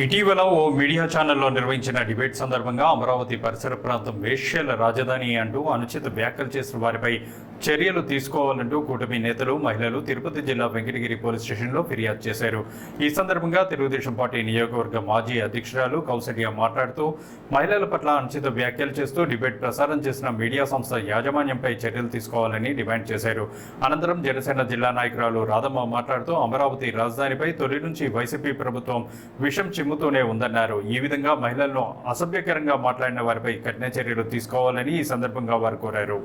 ఇటీవల ఓ మీడియా ఛానల్లో నిర్వహించిన డిబేట్ సందర్భంగా అమరావతి పరిసర ప్రాంతం వేశ్యల రాజధాని అంటూ అనుచిత వ్యాఖ్యలు చేసిన వారిపై చర్యలు తీసుకోవాలంటూ కూటమి నేతలు మహిళలు తిరుపతి జిల్లా వెంకటగిరి పోలీస్ స్టేషన్లో ఫిర్యాదు చేశారు. ఈ సందర్భంగా తెలుగుదేశం పార్టీ నియోజకవర్గ మాజీ అధ్యక్షురాలు కౌసల్య మాట్లాడుతూ మహిళల పట్ల అనుచిత వ్యాఖ్యలు చేస్తూ డిబేట్ ప్రసారం చేసిన మీడియా సంస్థ యాజమాన్యంపై చర్యలు తీసుకోవాలని డిమాండ్ చేశారు. అనంతరం జనసేన జిల్లా నాయకురాలు రాధమ్మ మాట్లాడుతూ అమరావతి రాజధానిపై తొలి నుంచి వైసీపీ ప్రభుత్వం విషం చిమ్ముతూనే ఉందన్నారు. ఈ విధంగా మహిళలను అసభ్యకరంగా మాట్లాడిన వారిపై కఠిన చర్యలు తీసుకోవాలని ఈ సందర్భంగా వారు కోరారు.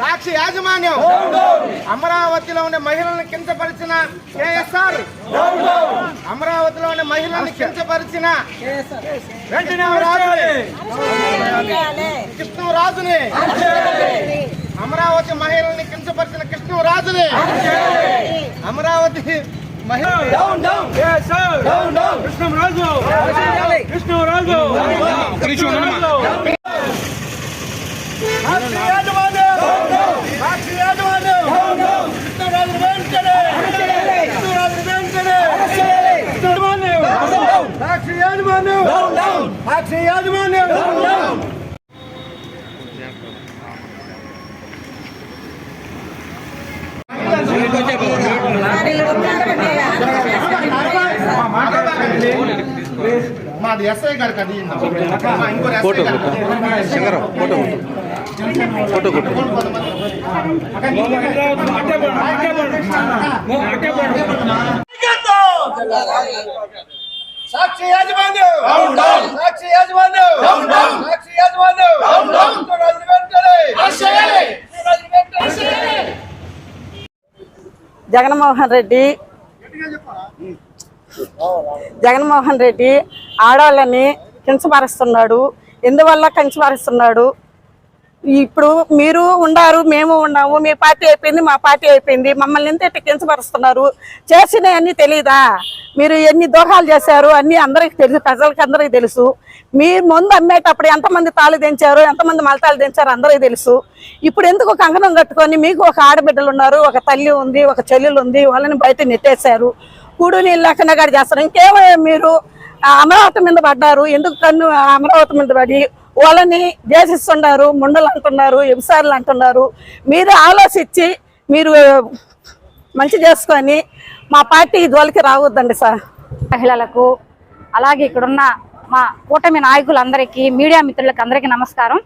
సాక్షి యాజమాన్యం అమరావతిలో ఉండే మహిళలను కించపరిచిన కేఎస్ఆర్, అమరావతిలో ఉండే మహిళలను కించపరిచిన కృష్ణరాజుని, అమరావతి మహిళల్ని కించపరిచిన కృష్ణరాజుని, అమరావతి మాది ఎస్ఐ గారికి అది సాక్షి యాజమాన్యం, సాక్షి యాజమాన్యం, సాక్షి యాజమాన్యం, జగన్మోహన్ రెడ్డి ఆడవాళ్ళని కించపరుస్తున్నాడు. ఎందువల్ల కించపరుస్తున్నాడు? ఇప్పుడు మీరు ఉండారు, మేము ఉన్నాము, మీ పార్టీ అయిపోయింది, మా పార్టీ అయిపోయింది, మమ్మల్ని ఎంత కించపరుస్తున్నారు? చేసినవన్నీ తెలీదా? మీరు ఎన్ని దోహాలు చేశారు అన్నీ అందరికి తెలుసు, ప్రజలకి అందరికీ తెలుసు. మీరు ముందు అమ్మేటప్పుడు ఎంతమంది తాళి దించారు, ఎంతమంది మలతాలు దించారు అందరికీ తెలుసు. ఇప్పుడు ఎందుకు కంకణం కట్టుకొని మీకు ఒక ఆడబిడ్డలు ఉన్నారు, ఒక తల్లి ఉంది, ఒక చెల్లెలు ఉంది, వాళ్ళని బయట నెట్టేశారు. కూడు నీళ్ళు లేకుండా గాడి చేస్తారు. ఇంకేమో మీరు అమరావతి మీద పడ్డారు, ఎందుకు కన్ను అమరావతి మీద పడి వాళ్ళని దేశిస్తున్నారు, ముండలు అంటున్నారు, ఎబిసార్లు అంటున్నారు. మీరు ఆలోచించి మీరు మంచి చేసుకొని మా పార్టీ ఇదివరకు రావద్దండి సార్. మహిళలకు అలాగే ఇక్కడున్న మా కూటమి నాయకులందరికీ, మీడియా మిత్రులకు అందరికీ నమస్కారం.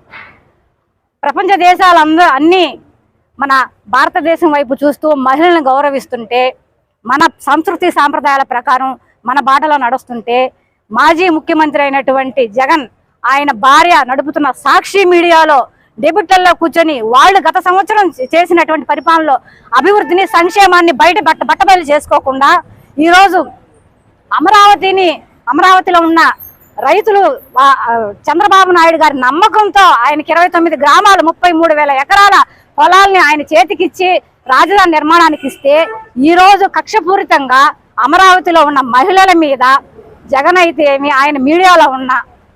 ప్రపంచ దేశాలందరూ అన్నీ మన భారతదేశం వైపు చూస్తూ మహిళలను గౌరవిస్తుంటే, మన సంస్కృతి సాంప్రదాయాల ప్రకారం మన బాటలో నడుస్తుంటే, మాజీ ముఖ్యమంత్రి అయినటువంటి జగన్ ఆయన భార్య నడుపుతున్న సాక్షి మీడియాలో డెబ్యూట్లలో కూర్చొని వాళ్ళు గత సంవత్సరం చేసినటువంటి పరిపాలనలో అభివృద్ధిని, సంక్షేమాన్ని బట్టబయలు చేసుకోకుండా ఈరోజు అమరావతిలో ఉన్న రైతులు చంద్రబాబు నాయుడు గారి నమ్మకంతో ఆయనకి 29 గ్రామాలు 33,000 ఎకరాల పొలాల్ని ఆయన చేతికిచ్చి రాజధాని నిర్మాణానికి ఇస్తే, ఈరోజు కక్షపూరితంగా అమరావతిలో ఉన్న మహిళల మీద జగన్ అయితే ఏమి, ఆయన మీడియాలో ఉన్న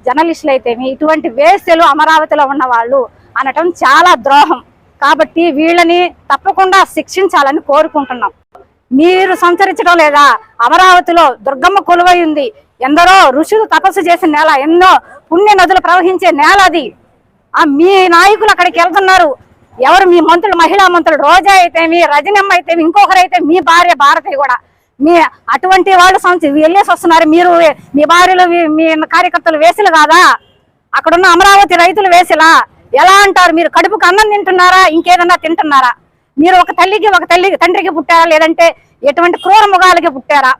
జర్నలిస్టులు అయితేమి ఇటువంటి వేశ్యలు అమరావతిలో ఉన్న వాళ్ళు అనటం చాలా ద్రోహం. కాబట్టి వీళ్ళని తప్పకుండా శిక్షించాలని కోరుకుంటున్నాం. మీరు సంచరించడం లేదా? అమరావతిలో దుర్గమ్మ కొలువై ఉంది. ఎందరో ఋషులు తపస్సు చేసిన నేల, ఎన్నో పుణ్య నదులు ప్రవహించే నేల అది. మీ నాయకులు అక్కడికి వెళ్తున్నారు. ఎవరు? మీ మంత్రులు, మహిళా మంత్రులు రోజా అయితేమి, రజనమ్మ అయితేమి, ఇంకొకరైతే మీ భార్య భారతి కూడా. మీ అటువంటి వాళ్ళు వెళ్ళేసి వస్తున్నారు. మీరు మీ భార్యలు, మీ కార్యకర్తలు వేసులు కాదా? అక్కడున్న అమరావతి రైతులు వేసిలా? ఎలా అంటారు? మీరు కడుపుకు అన్నం తింటున్నారా, ఇంకేదన్నా తింటున్నారా? మీరు ఒక తండ్రికి పుట్టారా, లేదంటే ఎటువంటి క్రూర మృగాలకి పుట్టారా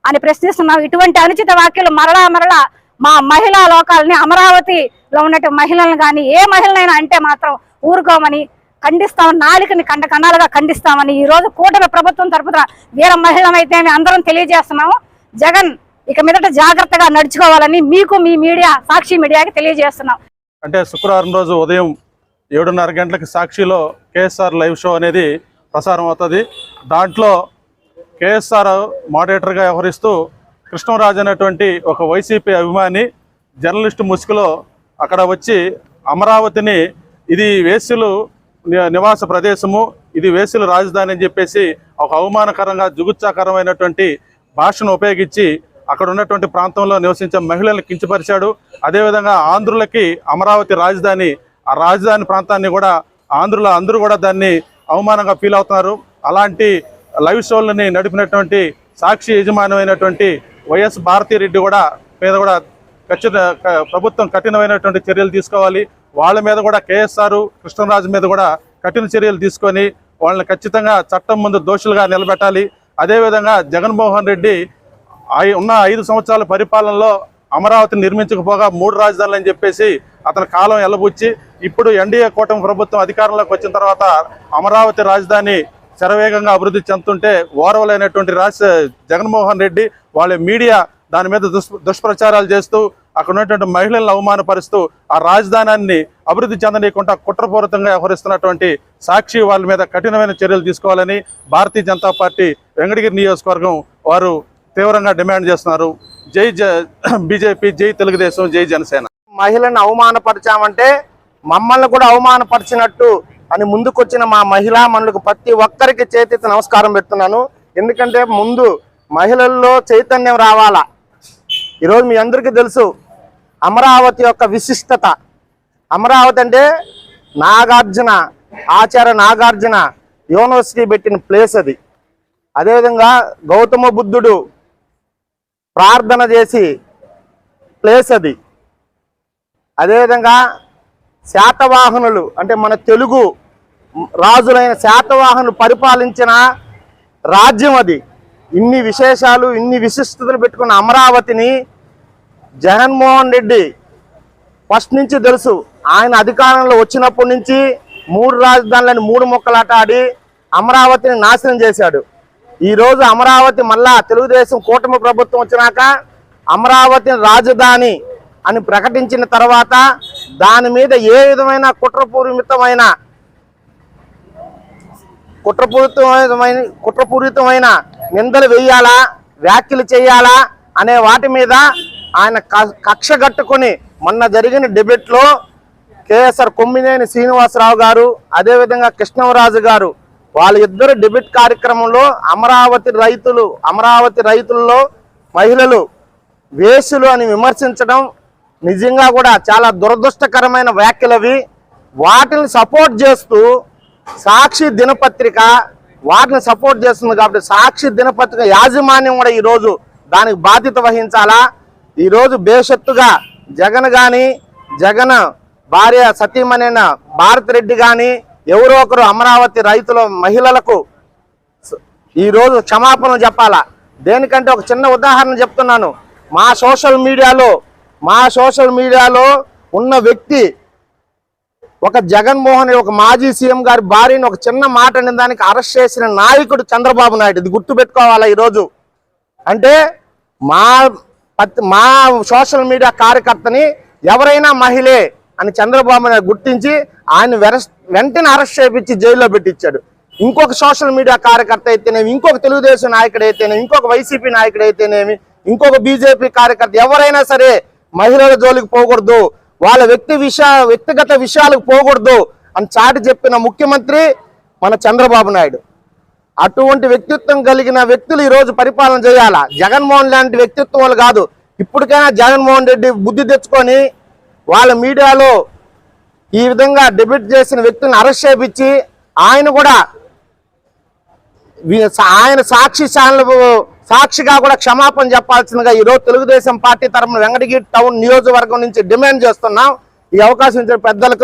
అని ప్రశ్నిస్తున్నాం. ఇటువంటి అనుచిత వ్యాఖ్యలు మరలా మా మహిళా లోకాలని, అమరావతిలో ఉన్నటువంటి మహిళలను కానీ ఏ మహిళనైనా అంటే మాత్రం ఊరుకోమని ఖండిస్తామని, నాలికని కన్నాలుగా ఖండిస్తామని ఈ రోజు కూటమి ప్రభుత్వం తరపున వీర మహిళమైతే అందరం తెలియజేస్తున్నాము. జగన్ ఇక మీదట జాగ్రత్తగా నడుచుకోవాలని మీకు మీ మీడియా, సాక్షి మీడియాకి తెలియజేస్తున్నాం. అంటే శుక్రవారం రోజు ఉదయం 7:30 గంటలకు సాక్షిలో కేఎస్ఆర్ లైవ్ షో అనేది ప్రసారం అవుతుంది. దాంట్లో కేఎస్ఆర్ మోడరేటర్గా వ్యవహరిస్తూ కృష్ణరాజు అనేటువంటి ఒక వైసీపీ అభిమాని జర్నలిస్టు ముసుగులో అక్కడ వచ్చి అమరావతిని ఇది వేశ్యలు నివాస ప్రదేశము, ఇది వేశ్యల రాజధాని అని చెప్పేసి ఒక అవమానకరంగా జుగుత్సాకరమైనటువంటి భాషను ఉపయోగించి అక్కడ ఉన్నటువంటి ప్రాంతంలో నివసించే మహిళలను కించపరిచాడు. అదేవిధంగా ఆంధ్రులకి అమరావతి రాజధాని, ఆ రాజధాని ప్రాంతాన్ని కూడా ఆంధ్రులు అందరూ కూడా దాన్ని అవమానంగా ఫీల్ అవుతున్నారు. అలాంటి లైవ్ షోలని నడిపినటువంటి సాక్షి యజమానమైనటువంటి వైఎస్ భారతిరెడ్డి మీద కూడా ప్రభుత్వం కఠినమైనటువంటి చర్యలు తీసుకోవాలి. వాళ్ళ మీద కూడా కేఎస్ఆర్ కృష్ణరాజు మీద కూడా కఠిన చర్యలు తీసుకొని వాళ్ళని ఖచ్చితంగా చట్టం ముందు దోషులుగా నిలబెట్టాలి. అదేవిధంగా జగన్మోహన్ రెడ్డి ఉన్న 5 సంవత్సరాల పరిపాలనలో అమరావతిని నిర్మించకపోగా 3 రాజధానులు అని చెప్పేసి అతని కాలం ఎల్లబుచ్చి ఇప్పుడు ఎన్డీఏ కూటమి ప్రభుత్వం అధికారంలోకి వచ్చిన తర్వాత అమరావతి రాజధాని శరవేగంగా అభివృద్ధి చెందుతుంటే ఓర్వలేనటువంటి జగన్మోహన్ రెడ్డి వాళ్ళ మీడియా దాని మీద దుష్ప్రచారాలు చేస్తూ అక్కడ ఉన్నటువంటి మహిళలను అవమానపరుస్తూ ఆ రాజధానాన్ని అభివృద్ధి చెందనీయకుండా కుట్రపూరితంగా వ్యవహరిస్తున్నటువంటి సాక్షి వాళ్ళ మీద కఠినమైన చర్యలు తీసుకోవాలని భారతీయ జనతా పార్టీ వెంకటగిరి నియోజకవర్గం వారు తీవ్రంగా డిమాండ్ చేస్తున్నారు. జై బీజేపీ, జై తెలుగుదేశం, జై జనసేన. మహిళను అవమానపరిచామంటే మమ్మల్ని కూడా అవమానపరిచినట్టు అని ముందుకొచ్చిన మా మహిళా మనులకు ప్రతి ఒక్కరికి చేతి నమస్కారం పెడుతున్నాను. ఎందుకంటే ముందు మహిళల్లో చైతన్యం రావాలా. ఈరోజు మీ అందరికీ తెలుసు అమరావతి యొక్క విశిష్టత. అమరావతి అంటే ఆచార్య నాగార్జున యూనివర్సిటీ పెట్టిన ప్లేస్ అది. అదేవిధంగా గౌతమ బుద్ధుడు ప్రార్థన చేసి ప్లేస్ అది. అదేవిధంగా శాతవాహనులు అంటే మన తెలుగు రాజులైన శాతవాహనులు పరిపాలించిన రాజ్యం అది. ఇన్ని విశేషాలు, ఇన్ని విశిష్టతలు పెట్టుకున్న అమరావతిని జగన్మోహన్ రెడ్డి ఫస్ట్ నుంచి తెలుసు. ఆయన అధికారంలో వచ్చినప్పటి నుంచి 3 రాజధానులను 3 ముక్కలాట ఆడి అమరావతిని నాశనం చేశాడు. ఈరోజు అమరావతి మళ్ళా తెలుగుదేశం కూటమి ప్రభుత్వం వచ్చినాక అమరావతిని రాజధాని అని ప్రకటించిన తర్వాత దాని మీద ఏ విధమైన కుట్రపూరితమైన నిందలు వేయాలా, వ్యాఖ్యలు చేయాలా అనే వాటి మీద ఆయన కక్ష కట్టుకొని మొన్న జరిగిన డిబేట్లో కేఎస్ఆర్ కొమ్మినేని శ్రీనివాసరావు గారు అదేవిధంగా కృష్ణరాజు గారు వాళ్ళిద్దరు డిబేట్ కార్యక్రమంలో అమరావతి రైతుల్లో మహిళలు వేసులు అని విమర్శించడం నిజంగా కూడా చాలా దురదృష్టకరమైన వ్యాఖ్యలవి. వాటిని సపోర్ట్ చేస్తూ సాక్షి దినపత్రిక వాటిని సపోర్ట్ చేస్తుంది కాబట్టి సాక్షి దినపత్రిక యాజమాన్యం కూడా ఈరోజు దానికి బాధ్యత వహించాలా. ఈరోజు బేషత్తుగా జగన్ భార్య సతీమణైన భారతిరెడ్డి కానీ ఎవరో ఒకరు అమరావతి రైతుల మహిళలకు ఈరోజు క్షమాపణలు చెప్పాలా. దేనికంటే ఒక చిన్న ఉదాహరణ చెప్తున్నాను. మా సోషల్ మీడియాలో ఉన్న వ్యక్తి ఒక జగన్మోహన్ రెడ్డి, ఒక మాజీ సీఎం గారి భార్యని ఒక చిన్న మాట అనే దానికి అరెస్ట్ చేసిన నాయకుడు చంద్రబాబు నాయుడు. ఇది గుర్తుపెట్టుకోవాలా. ఈరోజు అంటే మా సోషల్ మీడియా కార్యకర్తని ఎవరైనా మహిళే అని చంద్రబాబు నాయుడు గుర్తించి ఆయన వెంటనే అరెస్ట్ చేయించి జైల్లో పెట్టించాడు. ఇంకొక సోషల్ మీడియా కార్యకర్త అయితేనేమి, ఇంకొక తెలుగుదేశం నాయకుడు అయితేనేమి, ఇంకొక వైసీపీ నాయకుడు అయితేనేమి, ఇంకొక బీజేపీ కార్యకర్త ఎవరైనా సరే మహిళల జోలికి పోకూడదు, వాళ్ళ వ్యక్తిగత విషయాలకు పోకూడదు అని చాటి చెప్పిన ముఖ్యమంత్రి మన చంద్రబాబు నాయుడు. అటువంటి వ్యక్తిత్వం కలిగిన వ్యక్తులు ఈరోజు పరిపాలన చేయాలా. జగన్మోహన్ లాంటి వ్యక్తిత్వం వాళ్ళు కాదు. ఇప్పటికైనా జగన్మోహన్ రెడ్డి బుద్ధి తెచ్చుకొని వాళ్ళ మీడియాలో ఈ విధంగా డిబేట్ చేసిన వ్యక్తులను అరెస్ట్ చేయించి ఆయన సాక్షిగా కూడా క్షమాపణ చెప్పాల్సిందిగా ఈరోజు తెలుగుదేశం పార్టీ తరఫున వెంకటగిరి టౌన్ నియోజకవర్గం నుంచి డిమాండ్ చేస్తున్నాం. ఈ అవకాశం ఇచ్చిన పెద్దలకు